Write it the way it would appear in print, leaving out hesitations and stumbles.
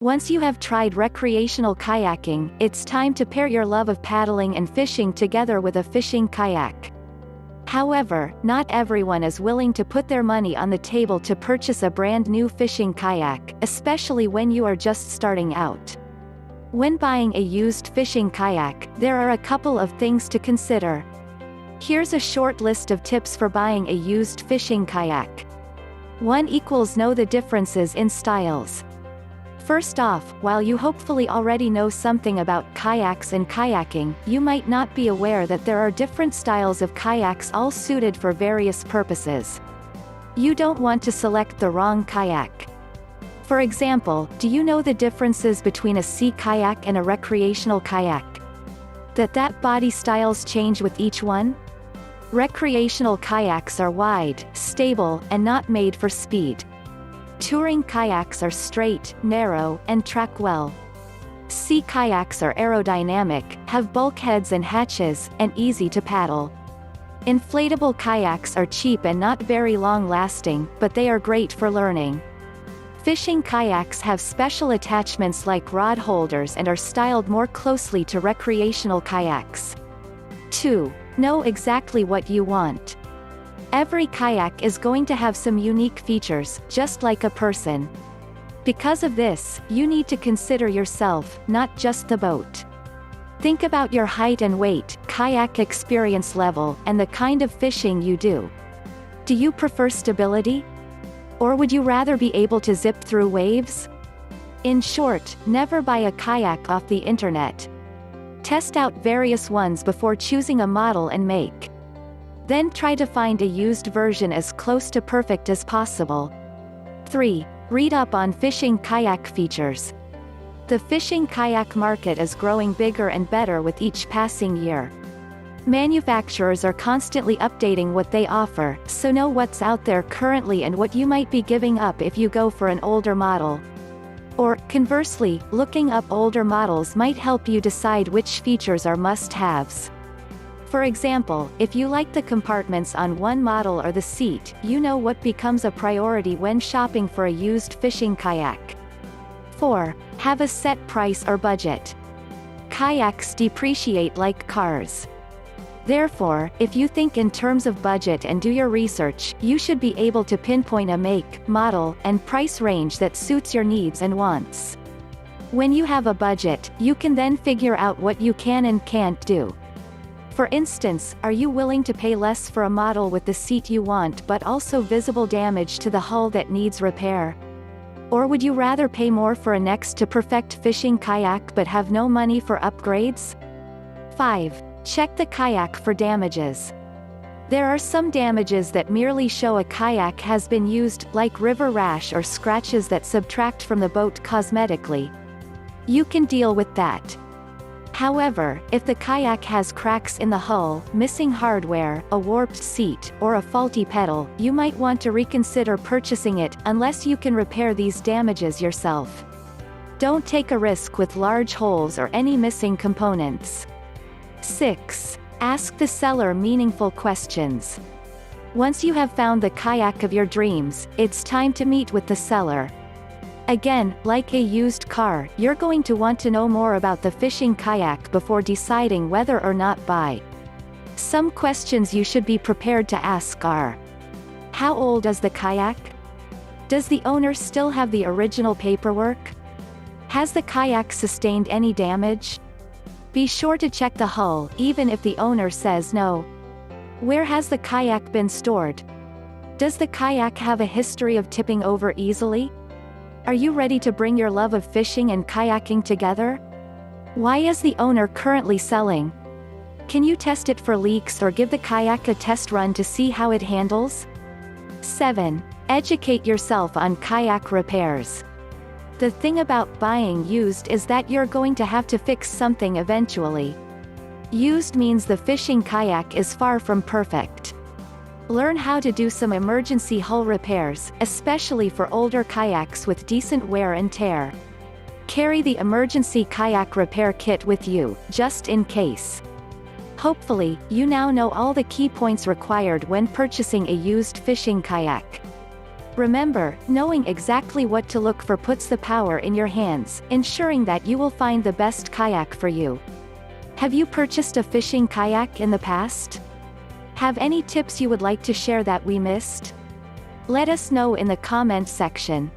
Once you have tried recreational kayaking, it's time to pair your love of paddling and fishing together with a fishing kayak. However, not everyone is willing to put their money on the table to purchase a brand new fishing kayak, especially when you are just starting out. When buying a used fishing kayak, there are a couple of things to consider. Here's a short list of tips for buying a used fishing kayak. 1 = Know the differences in styles. First off, while you hopefully already know something about kayaks and kayaking, you might not be aware that there are different styles of kayaks all suited for various purposes. You don't want to select the wrong kayak. For example, do you know the differences between a sea kayak and a recreational kayak? That body styles change with each one? Recreational kayaks are wide, stable, and not made for speed. Touring kayaks are straight, narrow, and track well. Sea kayaks are aerodynamic, have bulkheads and hatches, and easy to paddle. Inflatable kayaks are cheap and not very long-lasting, but they are great for learning. Fishing kayaks have special attachments like rod holders and are styled more closely to recreational kayaks. 2. Know exactly what you want. Every kayak is going to have some unique features, just like a person. Because of this, you need to consider yourself, not just the boat. Think about your height and weight, kayak experience level, and the kind of fishing you do. Do you prefer stability? Or would you rather be able to zip through waves? In short, never buy a kayak off the internet. Test out various ones before choosing a model and make. Then try to find a used version as close to perfect as possible. 3. Read up on fishing kayak features. The fishing kayak market is growing bigger and better with each passing year. Manufacturers are constantly updating what they offer, so know what's out there currently and what you might be giving up if you go for an older model. Or, conversely, looking up older models might help you decide which features are must-haves. For example, if you like the compartments on one model or the seat, you know what becomes a priority when shopping for a used fishing kayak. 4. Have a set price or budget. Kayaks depreciate like cars. Therefore, if you think in terms of budget and do your research, you should be able to pinpoint a make, model, and price range that suits your needs and wants. When you have a budget, you can then figure out what you can and can't do. For instance, are you willing to pay less for a model with the seat you want but also visible damage to the hull that needs repair? Or would you rather pay more for a next-to-perfect fishing kayak but have no money for upgrades? 5. Check the kayak for damages. There are some damages that merely show a kayak has been used, like river rash or scratches that subtract from the boat cosmetically. You can deal with that. However, if the kayak has cracks in the hull, missing hardware, a warped seat, or a faulty pedal, you might want to reconsider purchasing it, unless you can repair these damages yourself. Don't take a risk with large holes or any missing components. 6. Ask the seller meaningful questions. Once you have found the kayak of your dreams, it's time to meet with the seller. Again, like a used car, you're going to want to know more about the fishing kayak before deciding whether or not buy. Some questions you should be prepared to ask are: how old is the kayak? Does the owner still have the original paperwork? Has the kayak sustained any damage? Be sure to check the hull, even if the owner says no. Where has the kayak been stored? Does the kayak have a history of tipping over easily? Are you ready to bring your love of fishing and kayaking together? Why is the owner currently selling? Can you test it for leaks or give the kayak a test run to see how it handles? 7. Educate yourself on kayak repairs. The thing about buying used is that you're going to have to fix something eventually. Used means the fishing kayak is far from perfect. Learn how to do some emergency hull repairs, especially for older kayaks with decent wear and tear. Carry the emergency kayak repair kit with you, just in case. Hopefully, you now know all the key points required when purchasing a used fishing kayak. Remember, knowing exactly what to look for puts the power in your hands, ensuring that you will find the best kayak for you. Have you purchased a fishing kayak in the past? Have any tips you would like to share that we missed? Let us know in the comments section.